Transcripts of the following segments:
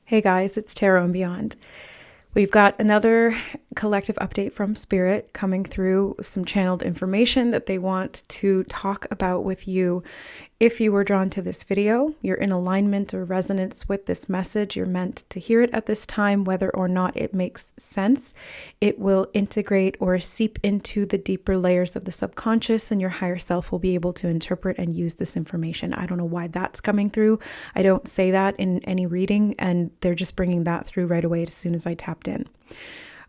Hey guys, it's Tarot and Beyond. We've got another collective update from Spirit coming through, some channeled information that they want to talk about with you. If you were drawn to this video, you're in alignment or resonance with this message, you're meant to hear it at this time, whether or not it makes sense. It will integrate or seep into the deeper layers of the subconscious, and your higher self will be able to interpret and use this information. I don't know why that's coming through. I don't say that in any reading, and they're just bringing that through right away as soon as I tapped in.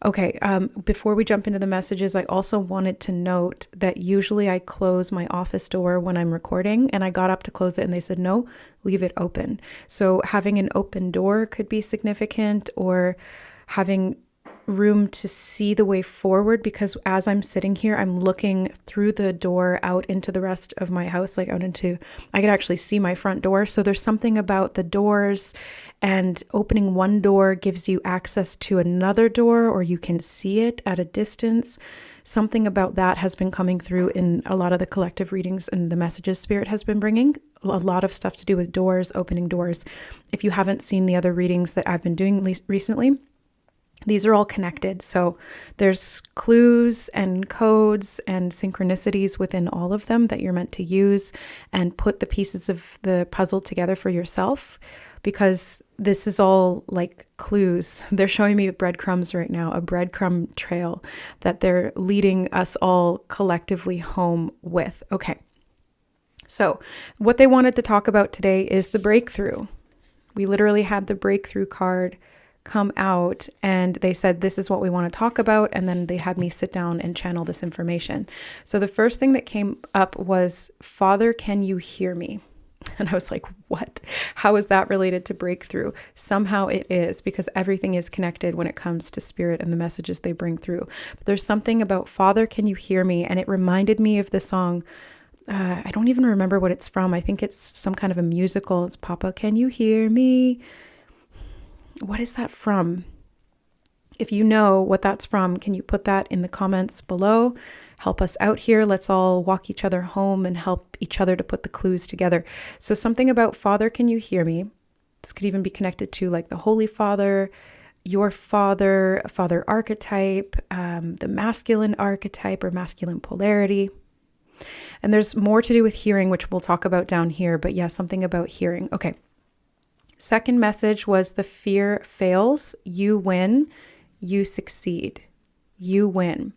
Okay, before we jump into the messages, I also wanted to note that usually I close my office door when I'm recording, and I got up to close it and they said, no, leave it open. So having an open door could be significant, or having room to see the way forward, because as I'm sitting here, I'm looking through the door out into the rest of my house, I can actually see my front door. So there's something about the doors, and opening one door gives you access to another door, or you can see it at a distance. Something about that has been coming through in a lot of the collective readings and the messages Spirit has been bringing. A lot of stuff to do with doors, opening doors. If you haven't seen the other readings that I've been doing recently, these are all connected. So there's clues and codes and synchronicities within all of them that you're meant to use and put the pieces of the puzzle together for yourself, because this is all like clues. They're showing me breadcrumbs right now, a breadcrumb trail that they're leading us all collectively home with. Okay. So what they wanted to talk about today is the breakthrough. We literally had the breakthrough card come out, and they said, this is what we want to talk about. And then they had me sit down and channel this information. So the first thing that came up was, Father, can you hear me? And I was like, what? How is that related to breakthrough? Somehow it is, because everything is connected when it comes to Spirit and the messages they bring through. But there's something about Father, can you hear me? And it reminded me of the song. I don't even remember what it's from. I think it's some kind of a musical. It's Papa, can you hear me? What is that from? If you know what that's from, can you put that in the comments below? Help us out here. Let's all walk each other home and help each other to put the clues together. So something about Father, can you hear me? This could even be connected to like the Holy Father, your father, father archetype, the masculine archetype or masculine polarity. And there's more to do with hearing, which we'll talk about down here. But yeah, something about hearing. Okay. Second message was, the fear fails, you win, you succeed, you win.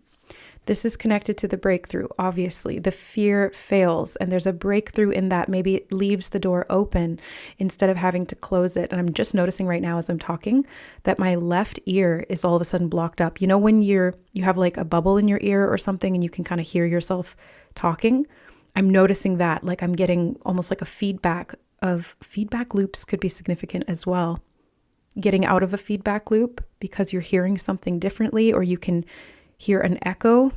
This is connected to the breakthrough, obviously. The fear fails, and there's a breakthrough in that. Maybe it leaves the door open instead of having to close it. And I'm just noticing right now as I'm talking that my left ear is all of a sudden blocked up. You know when you have like a bubble in your ear or something and you can kind of hear yourself talking? I'm noticing that, like I'm getting almost like a feedback loops could be significant as well. Getting out of a feedback loop because you're hearing something differently, or you can hear an echo.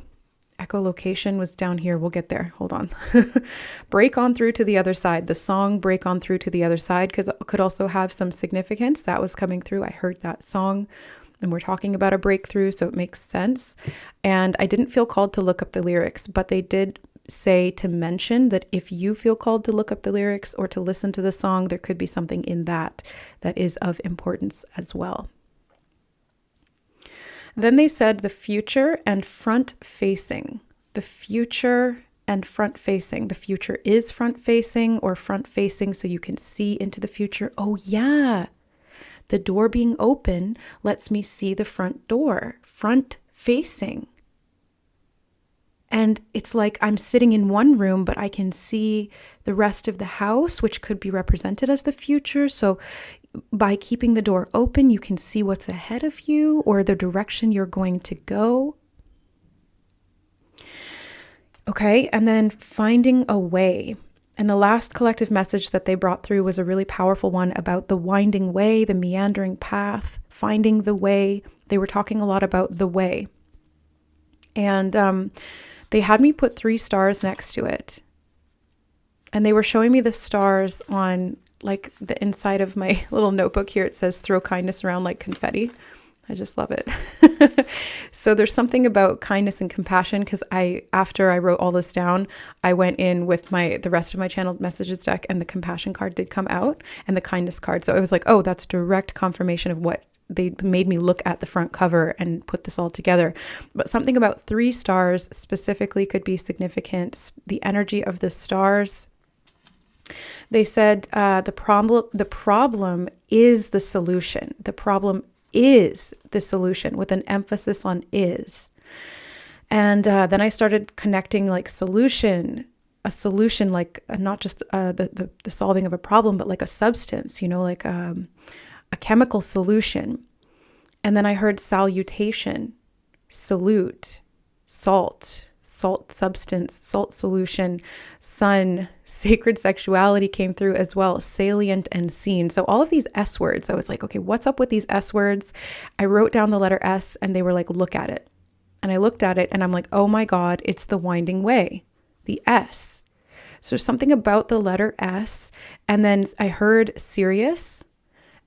Echolocation was down here. We'll get there. Hold on. Break on through to the other side. The song Break On Through to the Other Side could also have some significance. That was coming through. I heard that song, and we're talking about a breakthrough, so it makes sense. And I didn't feel called to look up the lyrics, but they did say to mention that if you feel called to look up the lyrics or to listen to the song, there could be something in that is of importance as well. Then they said the future and front facing. The future and front facing. The future is front facing or front facing so you can see into the future. Oh yeah. The door being open lets me see the front door. Front facing. And it's like I'm sitting in one room, but I can see the rest of the house, which could be represented as the future. So by keeping the door open, you can see what's ahead of you or the direction you're going to go. Okay, and then finding a way. And the last collective message that they brought through was a really powerful one about the winding way, the meandering path, finding the way. They were talking a lot about the way. And they had me put 3 stars next to it. And they were showing me the stars on like the inside of my little notebook here. It says, throw kindness around like confetti. I just love it. So there's something about kindness and compassion, because after I wrote all this down, I went in with the rest of my channeled messages deck, and the compassion card did come out and the kindness card. So I was like, oh, that's direct confirmation of what they made me look at the front cover and put this all together. But something about 3 stars specifically could be significant. The energy of the stars. They said the problem is the solution. The problem is the solution, with an emphasis on is. And then I started connecting like a solution like not just the solving of a problem, but like a substance, like a chemical solution. And then I heard salutation, salute, salt substance, salt solution, sun, sacred sexuality came through as well, salient and seen. So all of these S words, I was like, okay, what's up with these S words? I wrote down the letter S, and they were like, look at it. And I looked at it and I'm like, oh my God, it's the winding way, the S. So there's something about the letter S. And then I heard Sirius.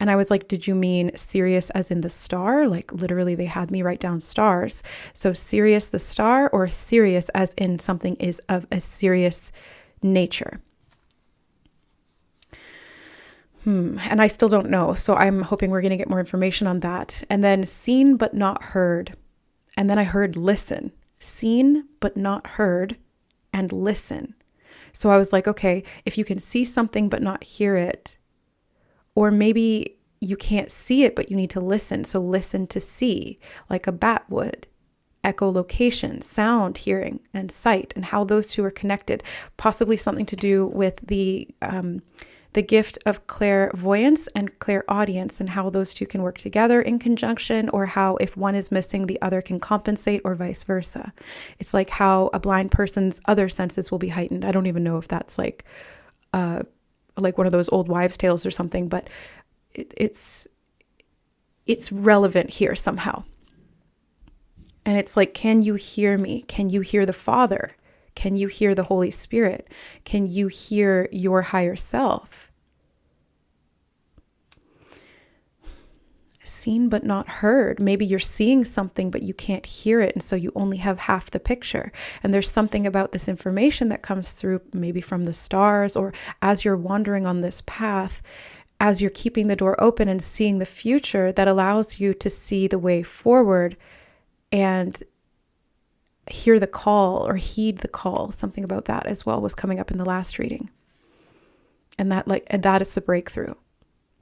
And I was like, did you mean Sirius as in the star? Like literally they had me write down stars. So Sirius the star, or Sirius as in something is of a serious nature. And I still don't know. So I'm hoping we're going to get more information on that. And then seen but not heard. And then I heard listen. Seen but not heard, and listen. So I was like, okay, if you can see something but not hear it, or maybe you can't see it, but you need to listen. So listen to see, like a bat would. Echolocation, sound, hearing, and sight, and how those two are connected. Possibly something to do with the gift of clairvoyance and clairaudience, and how those two can work together in conjunction, or how if one is missing, the other can compensate, or vice versa. It's like how a blind person's other senses will be heightened. I don't even know if that's like one of those old wives' tales or something, but it's relevant here somehow. And it's like, can you hear me? Can you hear the Father? Can you hear the Holy Spirit? Can you hear your higher self? Seen but not heard. Maybe you're seeing something, but you can't hear it. And so you only have half the picture. And there's something about this information that comes through, maybe from the stars, or as you're wandering on this path, as you're keeping the door open and seeing the future, that allows you to see the way forward and hear the call, or heed the call. Something about that as well was coming up in the last reading. And that is the breakthrough.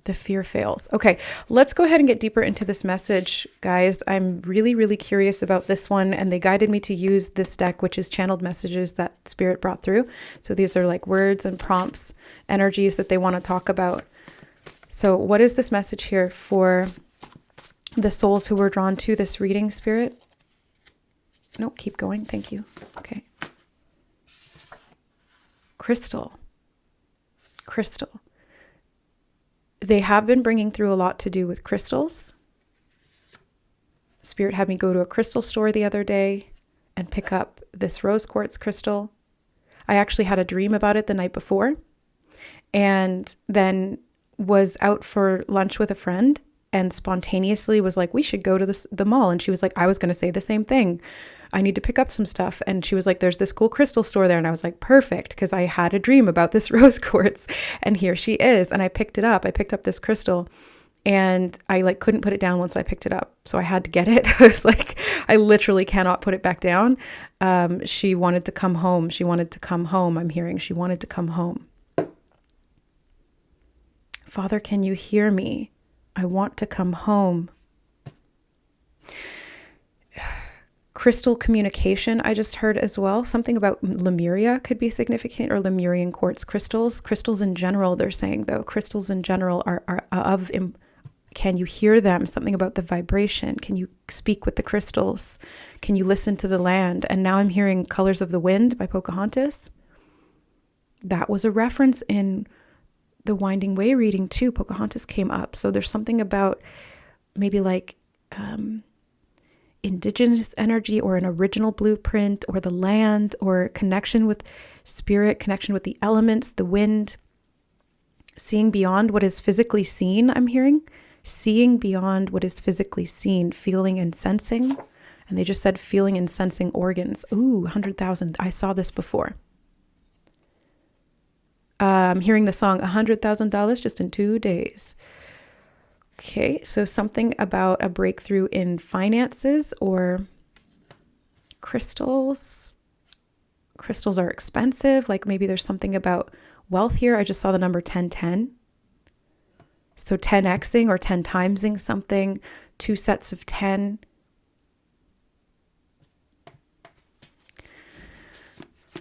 The fear fails. Okay, let's go ahead and get deeper into this message, guys. I'm really, really curious about this one, and they guided me to use this deck, which is channeled messages that Spirit brought through. So these are like words and prompts, energies that they want to talk about. So what is this message here for the souls who were drawn to this reading, Spirit? Nope, keep going. Thank you. Okay. Crystal. They have been bringing through a lot to do with crystals. Spirit had me go to a crystal store the other day and pick up this rose quartz crystal. I actually had a dream about it the night before, and then was out for lunch with a friend and spontaneously was like, we should go to the mall. And she was like, I was going to say the same thing. I need to pick up some stuff. And she was like, there's this cool crystal store there. And I was like, perfect. Because I had a dream about this rose quartz, and here she is. And I picked it up. I picked up this crystal, and I couldn't put it down once I picked it up. So I had to get it. I was like, I literally cannot put it back down. She wanted to come home. I'm hearing she wanted to come home. Father, can you hear me? I want to come home. Crystal communication, I just heard as well. Something about Lemuria could be significant, or Lemurian quartz crystals. Crystals in general, they're saying, though. Crystals in general are can you hear them? Something about the vibration. Can you speak with the crystals? Can you listen to the land? And now I'm hearing Colors of the Wind by Pocahontas. That was a reference in the Winding Way reading too. Pocahontas came up. So there's something about maybe indigenous energy, or an original blueprint, or the land, or connection with spirit, connection with the elements, the wind, seeing beyond what is physically seen. I'm hearing seeing beyond what is physically seen, feeling and sensing. And they just said feeling and sensing organs. Ooh, 100,000. I saw this before. Hearing the song $100,000 just in 2 days. Okay, so something about a breakthrough in finances or crystals. Crystals are expensive. Like maybe there's something about wealth here. I just saw the number 1010. So 10xing or 10 timesing something, 2 sets of 10.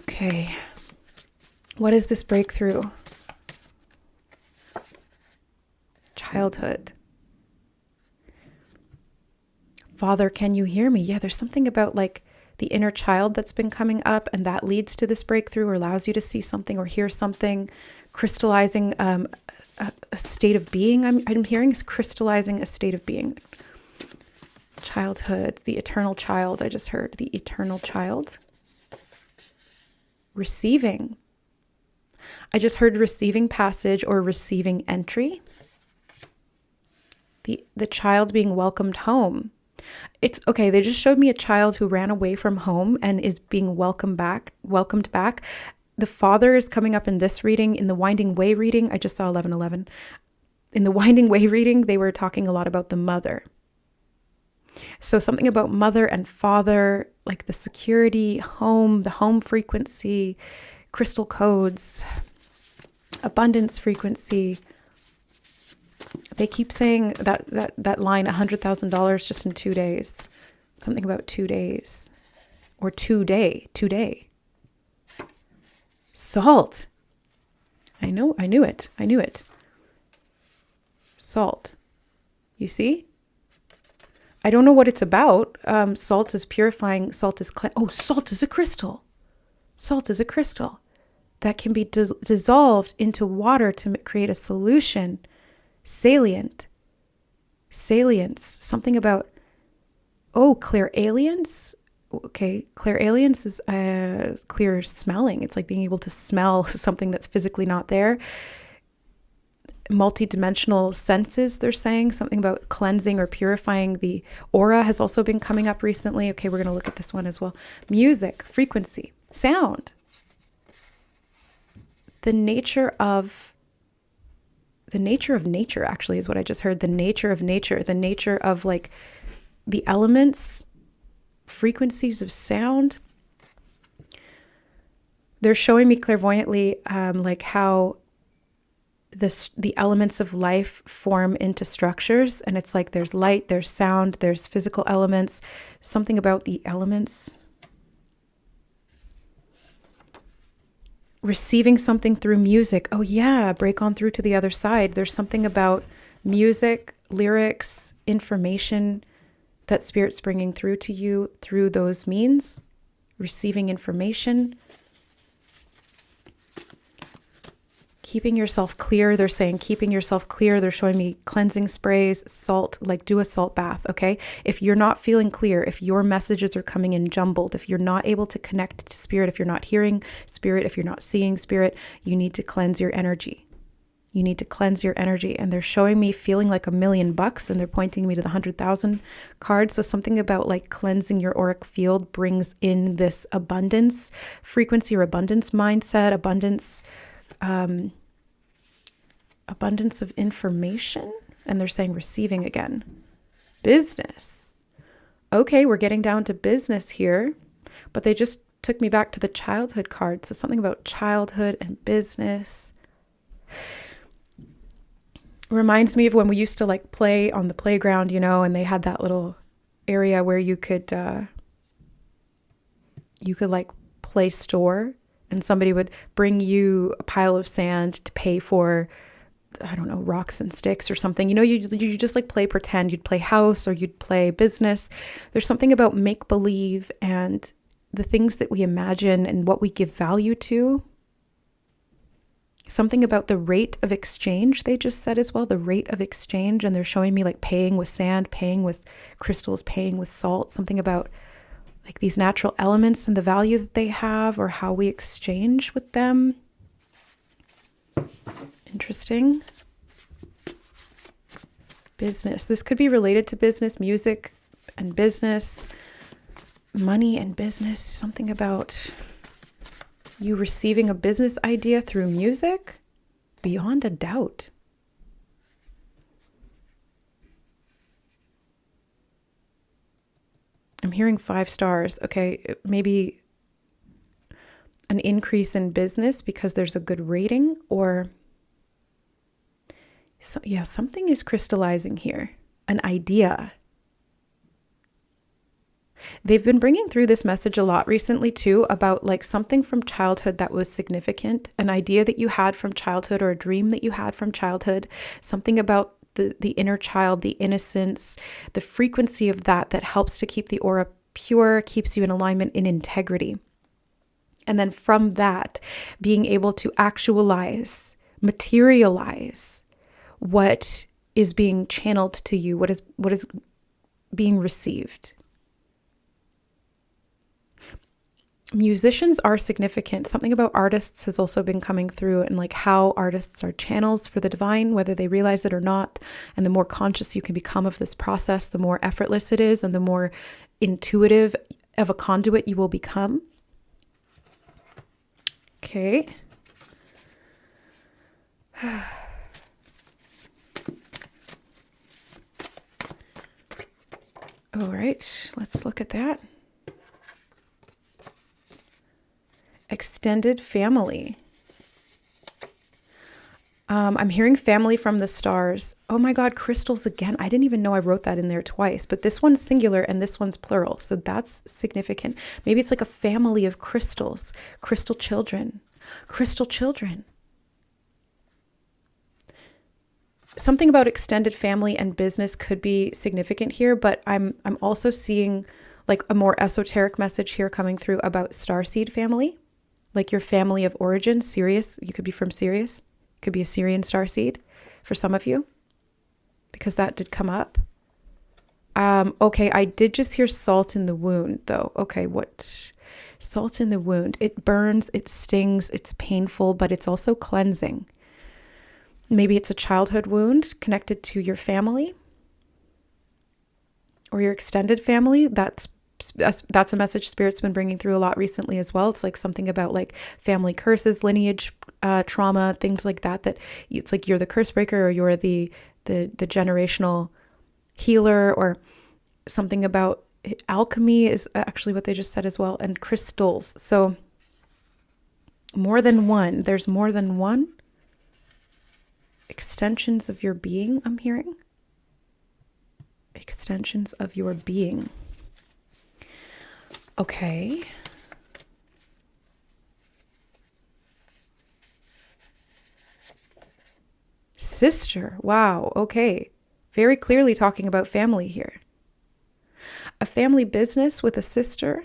Okay. What is this breakthrough? Childhood. Father, can you hear me? Yeah, there's something about like the inner child that's been coming up, and that leads to this breakthrough or allows you to see something or hear something, crystallizing a state of being. I'm hearing is crystallizing a state of being. Childhood, the eternal child. I just heard the eternal child. Receiving. I just heard receiving passage or receiving entry. The child being welcomed home. It's okay. They just showed me a child who ran away from home and is being welcomed back. The father is coming up in this reading. In the Winding Way reading, I just saw 11:11. In the Winding Way reading, they were talking a lot about the mother. So something about mother and father, like the security, home, the home frequency, crystal codes, abundance frequency. They keep saying that line, $100,000 just in 2 days. Something about 2 days or 2 day. Salt. I knew it. Salt. You see? I don't know what it's about. Salt is purifying. Salt is salt is a crystal. Salt is a crystal that can be dissolved into water to create a solution. Salience. Something about, clairalience. Okay, clairalience is clear smelling. It's like being able to smell something that's physically not there. Multidimensional senses, they're saying. Something about cleansing or purifying. The aura has also been coming up recently. Okay, we're going to look at this one as well. Music, frequency, sound. The nature of nature actually is what I just heard. The nature of nature, the nature of like the elements, frequencies of sound. They're showing me clairvoyantly like how the elements of life form into structures, and it's like there's light, there's sound, there's physical elements, something about the elements. Receiving something through music. Oh yeah, break on through to the other side. There's something about music, lyrics, information that Spirit's bringing through to you through those means. Receiving information. Keeping yourself clear. They're saying keeping yourself clear. They're showing me cleansing sprays, salt, like do a salt bath, okay? If you're not feeling clear, if your messages are coming in jumbled, if you're not able to connect to Spirit, if you're not hearing Spirit, if you're not seeing Spirit, you need to cleanse your energy. You need to cleanse your energy. And they're showing me feeling like $1,000,000, and they're pointing me to the 100,000 card. So something about like cleansing your auric field brings in this abundance frequency or abundance mindset, abundance of information. And they're saying receiving again. Business. Okay, we're getting down to business here, but they just took me back to the childhood card. So something about childhood and business. Reminds me of when we used to like play on the playground, you know, and they had that little area where you could like play store, and somebody would bring you a pile of sand to pay for, I don't know, rocks and sticks or something. You know, you just like play pretend. You'd play house or you'd play business. There's something about make-believe and the things that we imagine and what we give value to. Something about the rate of exchange, they just said as well, the rate of exchange. And they're showing me like paying with sand, paying with crystals, paying with salt. Something about like these natural elements and the value that they have or how we exchange with them. Interesting. Business. This could be related to business, music and business, money and business. Something about you receiving a business idea through music, beyond a doubt. I'm hearing 5 stars. Okay, maybe an increase in business because there's a good rating, or something is crystallizing here. An idea. They've been bringing through this message a lot recently too, about like something from childhood that was significant, an idea that you had from childhood or a dream that you had from childhood, something about the inner child, the innocence, the frequency of that helps to keep the aura pure, keeps you in alignment, in integrity. And then from that, being able to actualize, materialize what is being channeled to you, what is being received. Musicians are significant. Something about artists has also been coming through, and like how artists are channels for the divine, whether they realize it or not. And the more conscious you can become of this process, the more effortless it is, and the more intuitive of a conduit you will become. Okay. All right, let's look at that. Extended family. I'm hearing family from the stars. Oh my God, crystals again. I didn't even know I wrote that in there twice, but this one's singular and this one's plural. So that's significant. Maybe it's like a family of crystals, crystal children. Something about extended family and business could be significant here, but I'm also seeing like a more esoteric message here coming through about starseed family. Like your family of origin, Sirius. You could be from Sirius. Could be a Syrian starseed for some of you, because that did come up. Okay, I did just hear salt in the wound, though. Okay, what? Salt in the wound. It burns, it stings, it's painful, but it's also cleansing. Maybe it's a childhood wound connected to your family or your extended family. That's a message Spirit's been bringing through a lot recently as well. It's like something about like family curses, lineage, trauma, things like that, that it's like you're the curse breaker, or you're the generational healer, or something about alchemy is actually what they just said as well, and crystals. So more than one. There's more than one. Extensions of your being, I'm hearing. Extensions of your being. Okay. Sister. Wow. Okay. Very clearly talking about family here. A family business with a sister.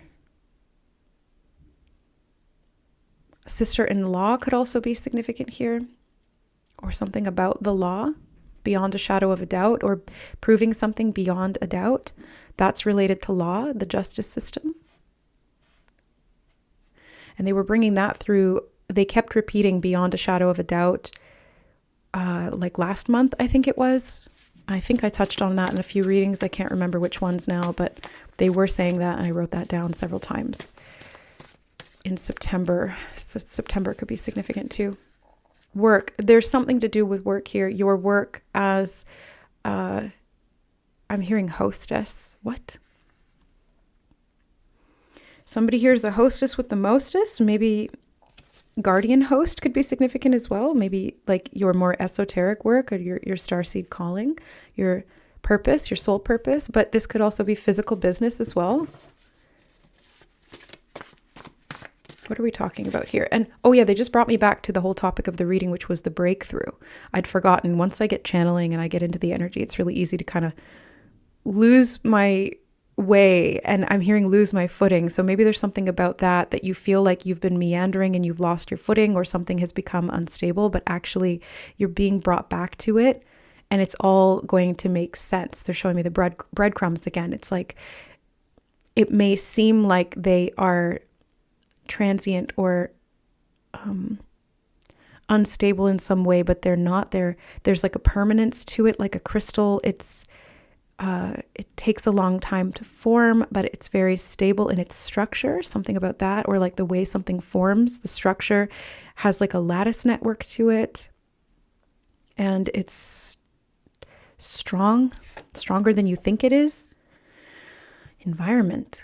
A sister-in-law could also be significant here. Or something about the law, beyond a shadow of a doubt, or proving something beyond a doubt. That's related to law, the justice system. And they were bringing that through. They kept repeating beyond a shadow of a doubt, like last month, I think it was. I think I touched on that in a few readings. I can't remember which ones now, but they were saying that, and I wrote that down several times in September. So September could be significant too. Work. There's something to do with work here. Your work as, I'm hearing hostess. What? Somebody here is a hostess with the mostest. Maybe guardian host could be significant as well. Maybe like your more esoteric work, or your starseed calling, your purpose, your soul purpose. But this could also be physical business as well. What are we talking about here? And oh yeah, they just brought me back to the whole topic of the reading, which was the breakthrough. I'd forgotten. Once I get channeling and I get into the energy, it's really easy to kind of lose my way, and I'm hearing lose my footing. So maybe there's something about that you feel like you've been meandering and you've lost your footing, or something has become unstable, but actually you're being brought back to it, and it's all going to make sense. They're showing me the breadcrumbs again. It's like, it may seem like they are transient or unstable in some way, but they're not. There's like a permanence to it, like a crystal. It takes a long time to form, but it's very stable in its structure, something about that, or like the way something forms, the structure has like a lattice network to it, and it's stronger than you think it is. Environment.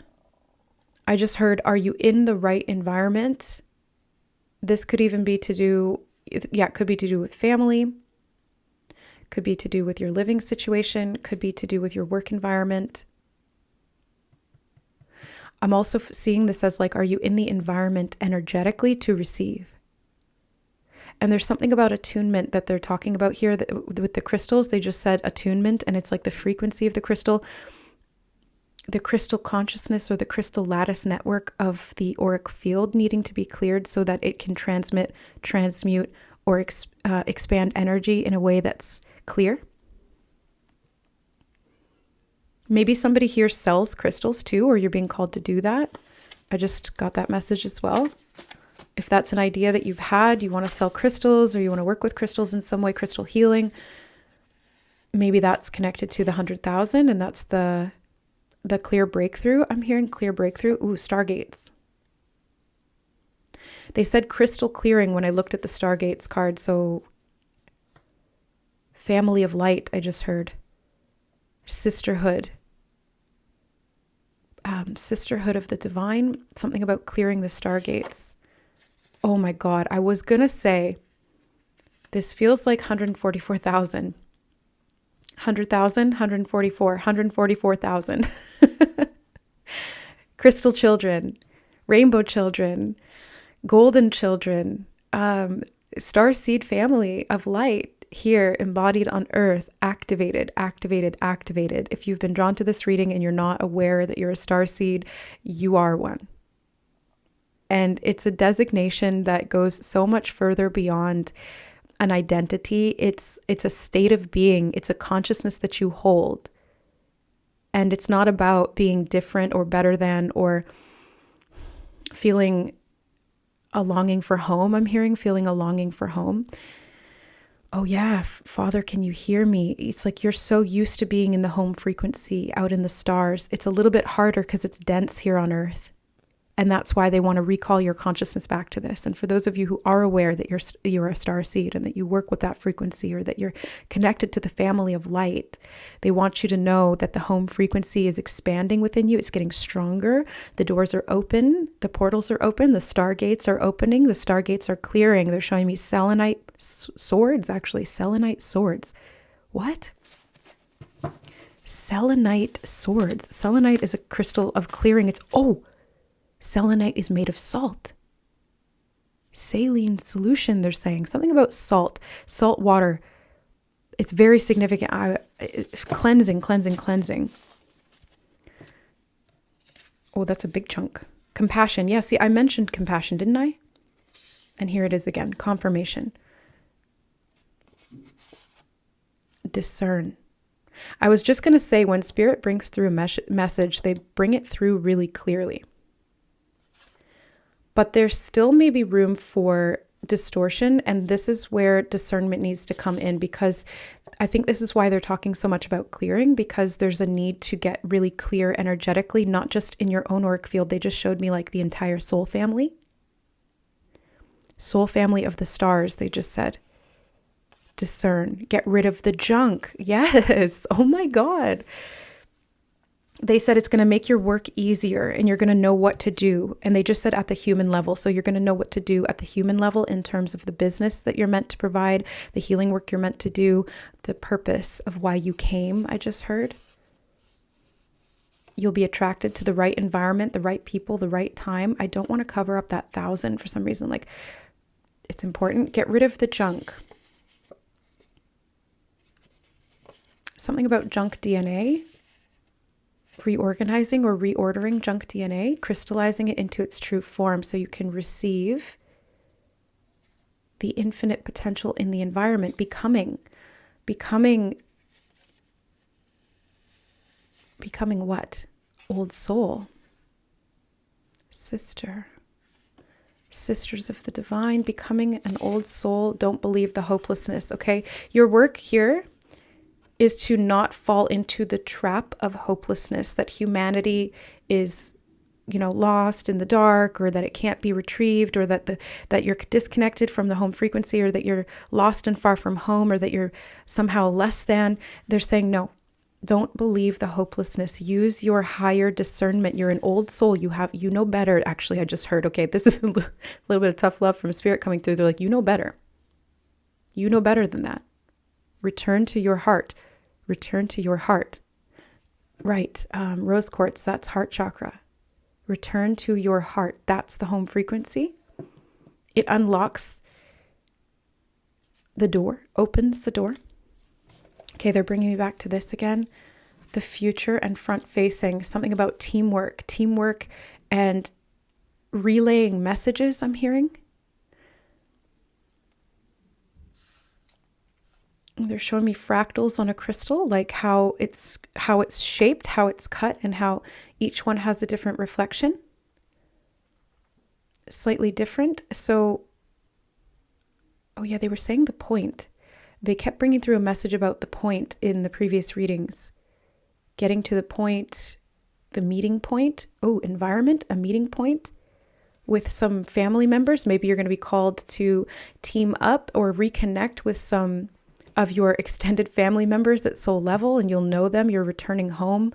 I just heard, are you in the right environment? This could even be to do, it could be to do with family, could be to do with your living situation, could be to do with your work environment. I'm also seeing this as like, are you in the environment energetically to receive? And there's something about attunement that they're talking about here that with the crystals. They just said attunement, and it's like the frequency of the crystal consciousness or the crystal lattice network of the auric field needing to be cleared so that it can transmit, transmute, or expand energy in a way that's clear. Maybe somebody here sells crystals too, or you're being called to do that. I just got that message as well. If that's an idea that you've had, you want to sell crystals or you want to work with crystals in some way, crystal healing, maybe that's connected to the 100,000 and that's the clear breakthrough. I'm hearing clear breakthrough. Ooh, stargates. They said crystal clearing when I looked at the stargates card. So family of light, I just heard. Sisterhood. Sisterhood of the divine. Something about clearing the stargates. Oh my God. I was going to say, this feels like 144,000. 100,000, 144,000. Crystal children, rainbow children, golden children, star seed family of light here embodied on earth, activated. If you've been drawn to this reading and you're not aware that you're a star seed, you are one. And it's a designation that goes so much further beyond an identity. It's a state of being. It's a consciousness that you hold. And it's not about being different or better than or feeling a longing for home. I'm hearing feeling a longing for home. Oh yeah, Father, can you hear me? It's like you're so used to being in the home frequency out in the stars. It's a little bit harder because it's dense here on earth. And that's why they want to recall your consciousness back to this. And for those of you who are aware that you're a star seed and that you work with that frequency or that you're connected to the family of light, they want you to know that the home frequency is expanding within you. It's getting stronger. The doors are open. The portals are open. The stargates are opening. The stargates are clearing. They're showing me selenite swords, actually. Selenite swords. What? Selenite swords. Selenite is a crystal of clearing. Selenite is made of salt. Saline solution, they're saying. Something about salt water. It's very significant. Cleansing. Oh, that's a big chunk. Compassion. Yeah, see, I mentioned compassion, didn't I? And here it is again. Confirmation. Discern. I was just going to say, when Spirit brings through a message, they bring it through really clearly. But there's still maybe room for distortion, and this is where discernment needs to come in, because I think this is why they're talking so much about clearing, because there's a need to get really clear energetically, not just in your own auric field. They just showed me like the entire soul family of the stars. They just said, discern, get rid of the junk. Yes. Oh my God. They said it's going to make your work easier and you're going to know what to do. And they just said at the human level. So you're going to know what to do at the human level in terms of the business that you're meant to provide, the healing work you're meant to do, the purpose of why you came, I just heard. You'll be attracted to the right environment, the right people, the right time. I don't want to cover up that 1,000 for some reason. Like, it's important. Get rid of the junk. Something about junk DNA. Reorganizing or reordering junk DNA, crystallizing it into its true form so you can receive the infinite potential in the environment, becoming what? Old soul. Sister. Sisters of the Divine, becoming an old soul. Don't believe the hopelessness. Okay. Your work here is to not fall into the trap of hopelessness, that humanity is, lost in the dark, or that it can't be retrieved, or that you're disconnected from the home frequency, or that you're lost and far from home, or that you're somehow less than. They're saying, no, don't believe the hopelessness. Use your higher discernment. You're an old soul. You know better. Actually, I just heard, okay, this is a little bit of tough love from spirit coming through. They're like, you know better. You know better than that. Return to your heart. Return to your heart. Right. Rose quartz, that's heart chakra. Return to your heart. That's the home frequency. It unlocks the door, opens the door. Okay, they're bringing me back to this again. The future and front facing, something about teamwork and relaying messages, I'm hearing. They're showing me fractals on a crystal, like how it's shaped, how it's cut, and how each one has a different reflection. Slightly different. So, oh yeah, they were saying the point. They kept bringing through a message about the point in the previous readings. Getting to the point, the meeting point. Oh, environment, a meeting point with some family members. Maybe you're going to be called to team up or reconnect with some of your extended family members at soul level, and you'll know them. You're returning home.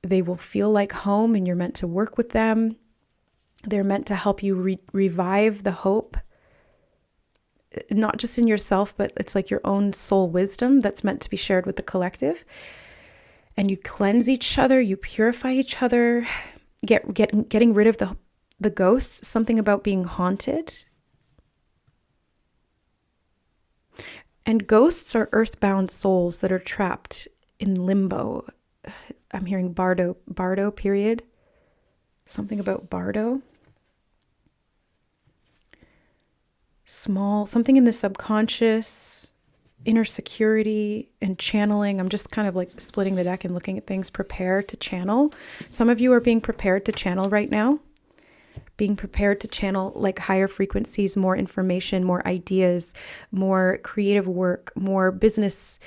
They will feel like home, and you're meant to work with them. They're meant to help you revive the hope, not just in yourself, but it's like your own soul wisdom that's meant to be shared with the collective. And you cleanse each other, you purify each other, getting rid of the ghosts, something about being haunted. And ghosts are earthbound souls that are trapped in limbo. I'm hearing Bardo period. Something about Bardo. Something in the subconscious, inner security and channeling. I'm just kind of like splitting the deck and looking at things. Prepare to channel. Some of you are being prepared to channel right now. Being prepared to channel like higher frequencies, more information, more ideas, more creative work, more business.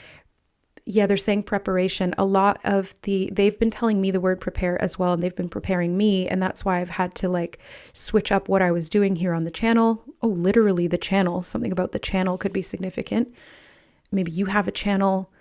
Yeah, they're saying preparation. A lot of they've been telling me the word prepare as well, and they've been preparing me. And that's why I've had to like switch up what I was doing here on the channel. Oh, literally the channel. Something about the channel could be significant. Maybe you have a channel.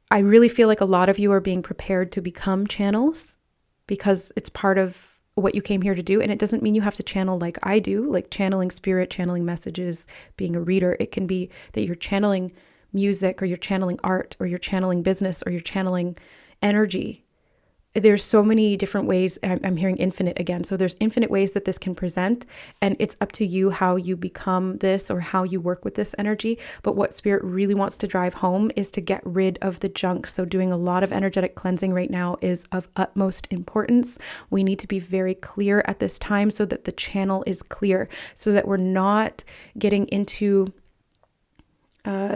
I really feel like a lot of you are being prepared to become channels because it's part of what you came here to do. And it doesn't mean you have to channel like I do, like channeling spirit, channeling messages, being a reader. It can be that you're channeling music, or you're channeling art, or you're channeling business, or you're channeling energy. There's so many different ways. I'm hearing infinite again. So there's infinite ways that this can present, and it's up to you how you become this or how you work with this energy. But what spirit really wants to drive home is to get rid of the junk. So doing a lot of energetic cleansing right now is of utmost importance. We need to be very clear at this time so that the channel is clear, so that we're not getting into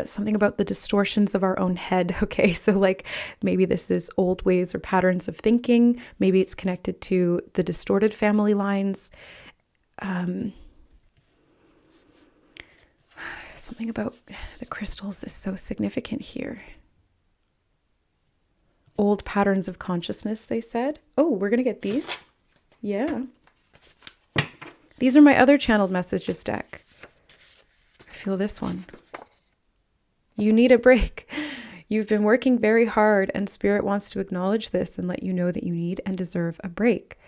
something about the distortions of our own head. Okay, so like maybe this is old ways or patterns of thinking. Maybe it's connected to the distorted family lines. Something about the crystals is so significant here. Old patterns of consciousness, they said. Oh, we're going to get these. Yeah. These are my other channeled messages deck. I feel this one. You need a break. You've been working very hard, and spirit wants to acknowledge this and let you know that you need and deserve a break.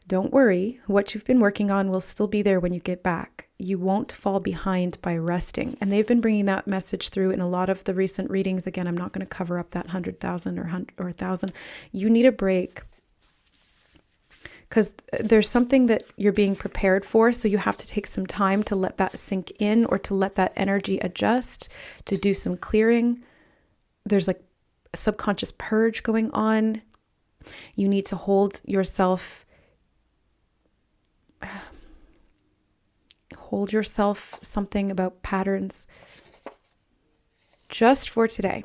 Don't worry, what you've been working on will still be there when you get back. You won't fall behind by resting. And they've been bringing that message through in a lot of the recent readings. Again, I'm not going to cover up that 100,000 or 1,000. You need a break because there's something that you're being prepared for. So you have to take some time to let that sink in, or to let that energy adjust, to do some clearing. There's like a subconscious purge going on. You need to hold yourself, something about patterns just for today.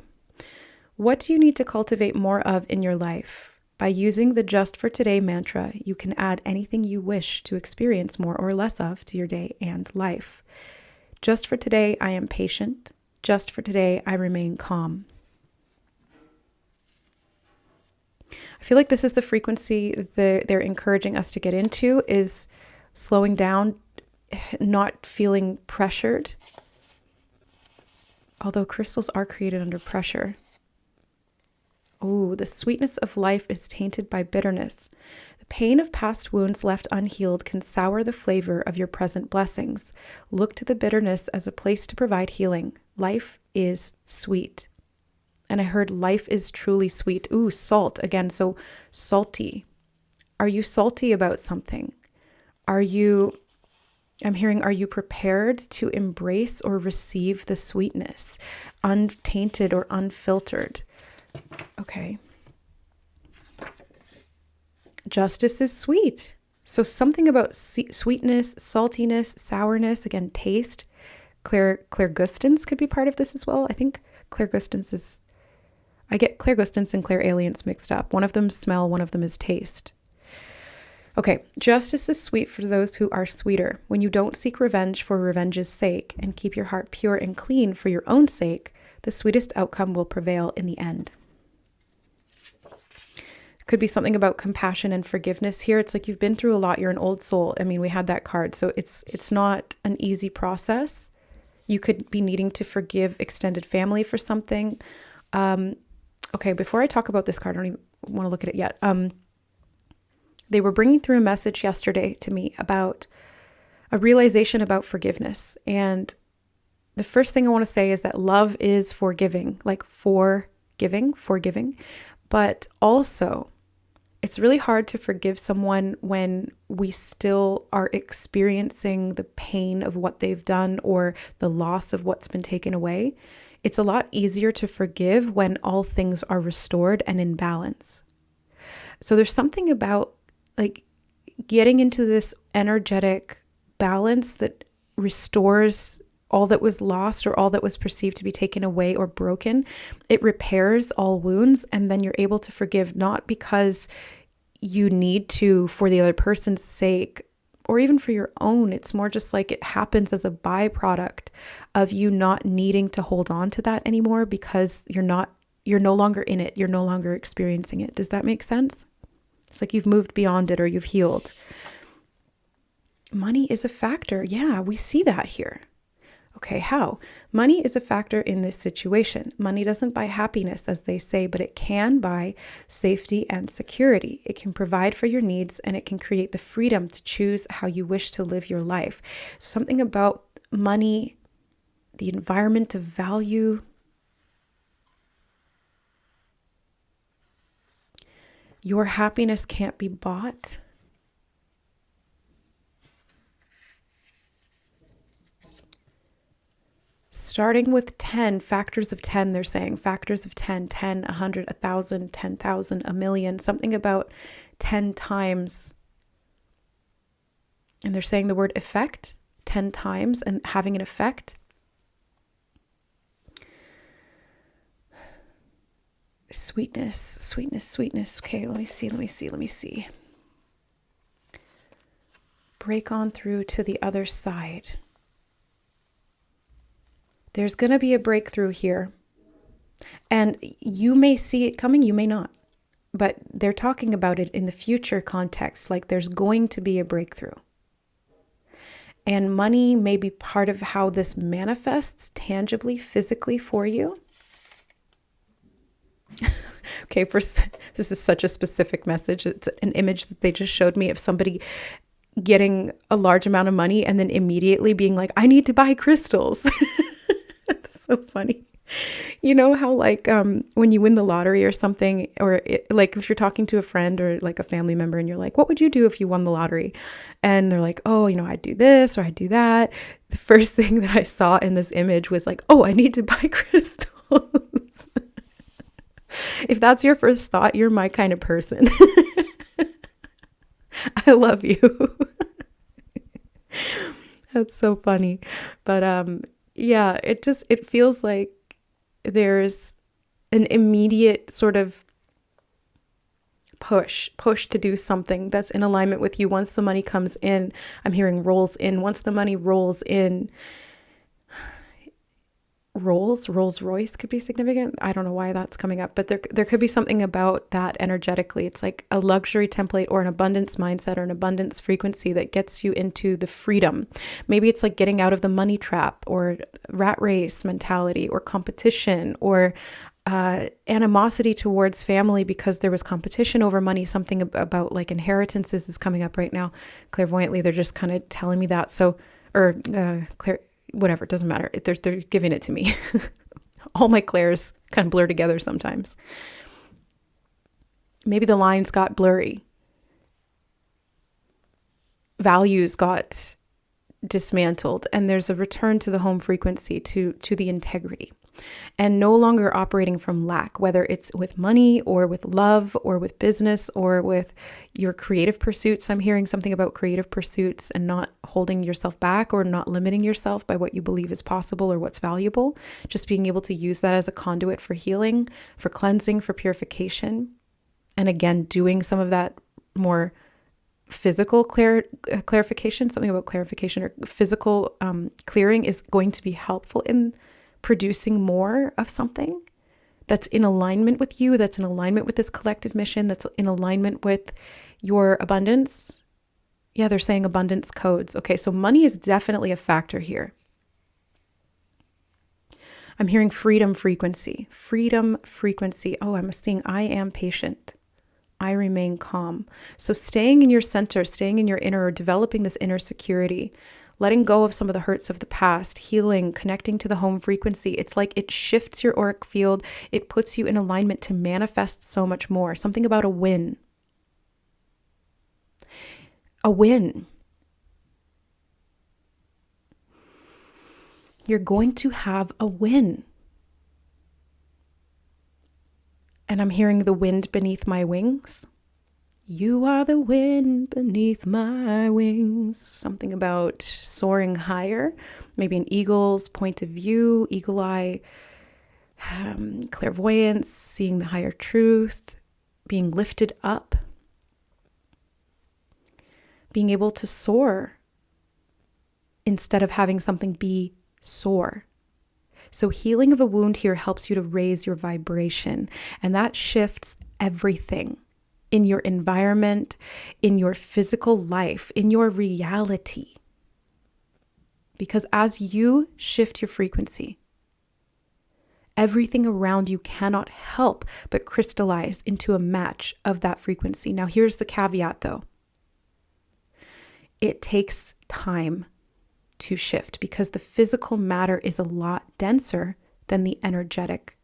What do you need to cultivate more of in your life? By using the Just for Today mantra, you can add anything you wish to experience more or less of to your day and life. Just for today, I am patient. Just for today, I remain calm. I feel like this is the frequency that they're encouraging us to get into, is slowing down, not feeling pressured. Although crystals are created under pressure. Oh, the sweetness of life is tainted by bitterness. The pain of past wounds left unhealed can sour the flavor of your present blessings. Look to the bitterness as a place to provide healing. Life is sweet. And I heard life is truly sweet. Ooh, salt again. So salty. Are you salty about something? I'm hearing, are you prepared to embrace or receive the sweetness, untainted or unfiltered? Okay. Justice is sweet. So something about sweetness, saltiness, sourness, again, taste. Clairgustance could be part of this as well. I think clairgustance is, I get clairgustance and clairalience mixed up. One of them is smell, one of them is taste. Okay, justice is sweet for those who are sweeter. When you don't seek revenge for revenge's sake and keep your heart pure and clean for your own sake, the sweetest outcome will prevail in the end. Could be something about compassion and forgiveness here. It's like you've been through a lot. You're an old soul. I mean, we had that card. So it's not an easy process. You could be needing to forgive extended family for something. Okay, before I talk about this card, I don't even want to look at it yet. They were bringing through a message yesterday to me about a realization about forgiveness. And the first thing I want to say is that love is forgiving, like forgiving. But also, it's really hard to forgive someone when we still are experiencing the pain of what they've done or the loss of what's been taken away. It's a lot easier to forgive when all things are restored and in balance. So there's something about like getting into this energetic balance that restores all that was lost or all that was perceived to be taken away or broken. It repairs all wounds, and then you're able to forgive, not because you need to for the other person's sake or even for your own. It's more just like it happens as a byproduct of you not needing to hold on to that anymore because you're no longer in it. You're no longer experiencing it. Does that make sense? It's like you've moved beyond it or you've healed. Money is a factor. Yeah, we see that here. Okay, how? Money is a factor in this situation. Money doesn't buy happiness, as they say, but it can buy safety and security. It can provide for your needs, and it can create the freedom to choose how you wish to live your life. Something about money, the environment of value. Your happiness can't be bought. Starting with 10, factors of 10, they're saying factors of 10, 10, 100, 1,000, 10,000, a million, something about 10 times. And they're saying the word effect 10 times and having an effect. Sweetness. Okay, let me see. Break on through to the other side. There's going to be a breakthrough here. And you may see it coming, you may not. But they're talking about it in the future context, like there's going to be a breakthrough. And money may be part of how this manifests tangibly, physically for you. Okay, this is such a specific message. It's an image that they just showed me of somebody getting a large amount of money and then immediately being like, I need to buy crystals. So funny. You know how like when you win the lottery or something, or like if you're talking to a friend or like a family member and you're like, what would you do if you won the lottery? And they're like, oh, I'd do this or I'd do that. The first thing that I saw in this image was like, oh, I need to buy crystals. If that's your first thought, you're my kind of person. I love you. That's so funny. But yeah, it feels like there's an immediate sort of push to do something that's in alignment with you. Once the money comes in, I'm hearing rolls in. Once the money rolls in, Rolls Royce could be significant. I don't know why that's coming up, but there could be something about that energetically. It's like a luxury template or an abundance mindset or an abundance frequency that gets you into the freedom. Maybe it's like getting out of the money trap or rat race mentality or competition or animosity towards family because there was competition over money. Something about like inheritances is coming up right now. Clairvoyantly, they're just kind of telling me that. So, whatever, it doesn't matter. They're giving it to me. All my clairs kind of blur together sometimes. Maybe the lines got blurry. Values got dismantled, and there's a return to the home frequency, to the integrity, and no longer operating from lack, whether it's with money or with love or with business or with your creative pursuits. I'm hearing something about creative pursuits and not holding yourself back or not limiting yourself by what you believe is possible or what's valuable. Just being able to use that as a conduit for healing, for cleansing, for purification. And again, doing some of that more physical clarification, something about clarification or physical clearing is going to be helpful in producing more of something that's in alignment with you, that's in alignment with this collective mission, that's in alignment with your abundance. Yeah, they're saying abundance codes. Okay, so money is definitely a factor here. I'm hearing freedom frequency. Oh, I'm seeing I am patient. I remain calm. So staying in your center, staying in your inner, or developing this inner security, letting go of some of the hurts of the past, healing, connecting to the home frequency. It's like it shifts your auric field. It puts you in alignment to manifest so much more. Something about a win. A win. You're going to have a win. And I'm hearing the wind beneath my wings. You are the wind beneath my wings. Something about soaring higher, maybe an eagle's point of view, eagle eye, clairvoyance, seeing the higher truth, being lifted up, being able to soar instead of having something be sore. So healing of a wound here helps you to raise your vibration, and that shifts everything in your environment, in your physical life, in your reality. Because as you shift your frequency, everything around you cannot help but crystallize into a match of that frequency. Now, here's the caveat though. It takes time to shift because the physical matter is a lot denser than the energetic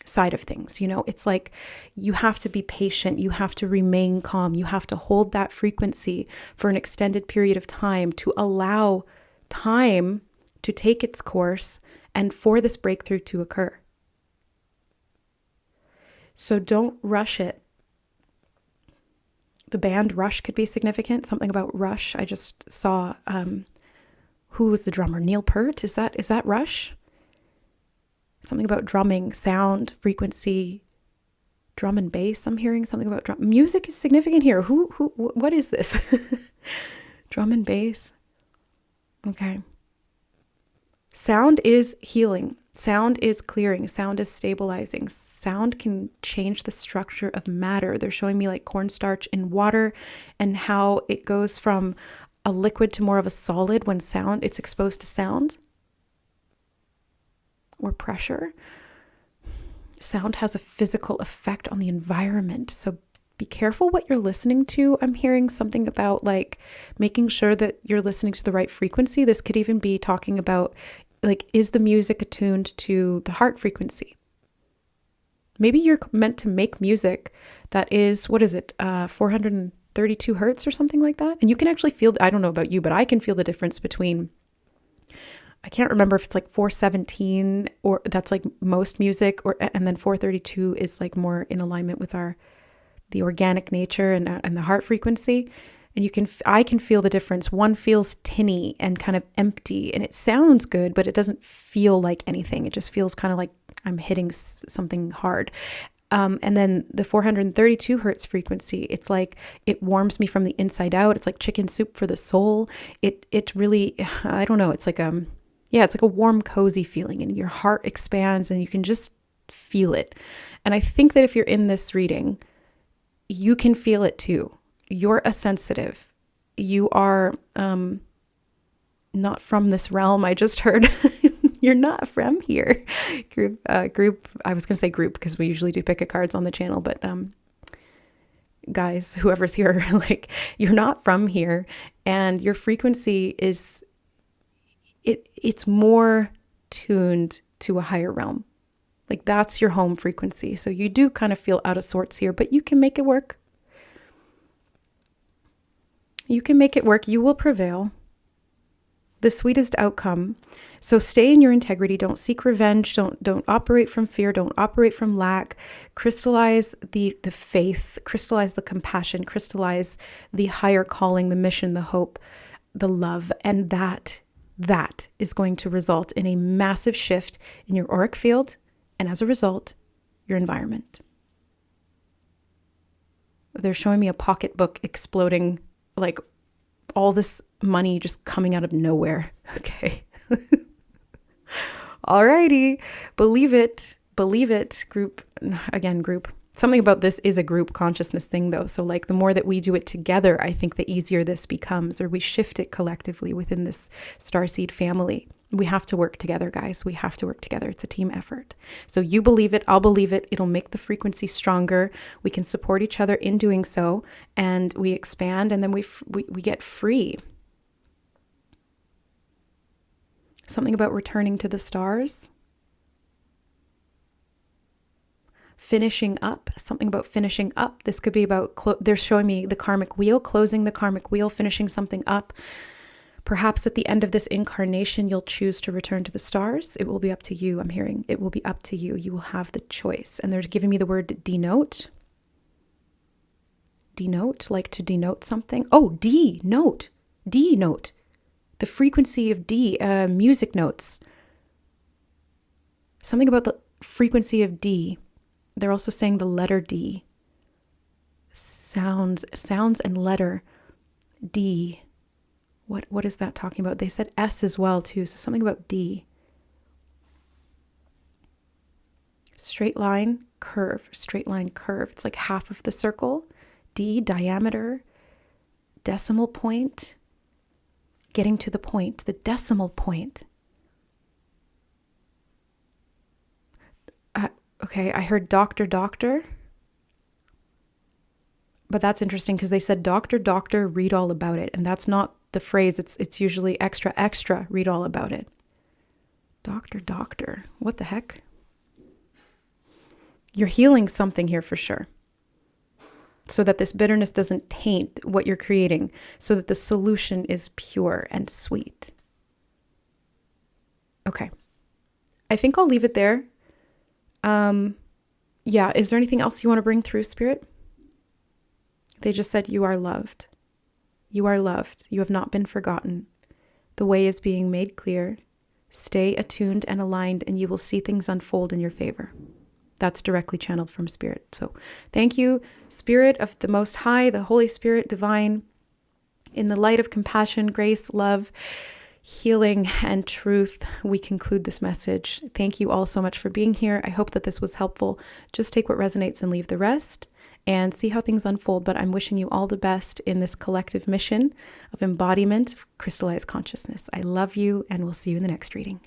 side of things. You know, it's like you have to be patient. You have to remain calm. You have to hold that frequency for an extended period of time to allow time to take its course and for this breakthrough to occur. So don't rush it. The band Rush could be significant. Something about Rush. I just saw, who was the drummer? Neil Peart? Is that Rush? Something about drumming, sound, frequency, drum and bass. I'm hearing something about drum. Music is significant here. What is this? Drum and bass. Okay. Sound is healing. Sound is clearing. Sound is stabilizing. Sound can change the structure of matter. They're showing me like cornstarch in water and how it goes from a liquid to more of a solid when it's exposed to sound or pressure. Sound has a physical effect on the environment. So be careful what you're listening to. I'm hearing something about like making sure that you're listening to the right frequency. This could even be talking about like, is the music attuned to the heart frequency? Maybe you're meant to make music that is, 432 hertz or something like that. And you can actually feel, I don't know about you, but I can feel the difference between, I can't remember if it's like 417 or that's like most music, and then 432 is like more in alignment with the organic nature and the heart frequency. And I can feel the difference. One feels tinny and kind of empty, and it sounds good, but it doesn't feel like anything. It just feels kind of like I'm hitting something hard. And then the 432 hertz frequency, it's like it warms me from the inside out. It's like chicken soup for the soul. It really, I don't know. It's like it's like a warm, cozy feeling, and your heart expands, and you can just feel it. And I think that if you're in this reading, you can feel it too. You're a sensitive. You are not from this realm. I just heard. You're not from here. Group. I was going to say group because we usually do pick a cards on the channel, but guys, whoever's here, like, you're not from here, and your frequency is it's more tuned to a higher realm. Like, that's your home frequency. So you do kind of feel out of sorts here, but you can make it work. You can make it work. You will prevail. The sweetest outcome. So stay in your integrity. Don't seek revenge. Don't operate from fear. Don't operate from lack. Crystallize the faith. Crystallize the compassion. Crystallize the higher calling, the mission, the hope, the love. And that is going to result in a massive shift in your auric field, and as a result, your environment. They're showing me a pocketbook exploding, like all this money just coming out of nowhere. Okay. Alrighty. Believe it, group. Again, group. Something about this is a group consciousness thing though. So like the more that we do it together, I think the easier this becomes, or we shift it collectively within this starseed family. We have to work together, guys. We have to work together. It's a team effort. So you believe it, I'll believe it. It'll make the frequency stronger. We can support each other in doing so, and we expand, and then we get free. Something about returning to the stars. Finishing up, something about finishing up. This could be about, they're showing me the karmic wheel, closing the karmic wheel, finishing something up. Perhaps at the end of this incarnation, you'll choose to return to the stars. It will be up to you. I'm hearing it will be up to you. You will have the choice. And they're giving me the word denote. Denote, like to denote something. Oh, D-note. D-note. The frequency of D, music notes. Something about the frequency of D. They're also saying the letter D. Sounds and letter D. What is that talking about? They said S as well too, so something about D. Straight line, curve, straight line, curve. It's like half of the circle. D, diameter, decimal point, getting to the point, the decimal point. Okay, I heard doctor, but that's interesting because they said doctor, read all about it. And that's not the phrase. It's usually extra, read all about it. Doctor, what the heck? You're healing something here for sure. So that this bitterness doesn't taint what you're creating, so that the solution is pure and sweet. Okay. I think I'll leave it there. Yeah, is there anything else you want to bring through, Spirit? They just said you are loved. You are loved. You have not been forgotten. The way is being made clear. Stay attuned and aligned, and you will see things unfold in your favor. That's directly channeled from Spirit. So thank you, Spirit of the Most High, the Holy Spirit, divine, in the light of compassion, grace, love, healing, and truth, we conclude this message. Thank you all so much for being here. I hope that this was helpful. Just take what resonates and leave the rest and see how things unfold. But I'm wishing you all the best in this collective mission of embodiment of crystallized consciousness. I love you, and we'll see you in the next reading.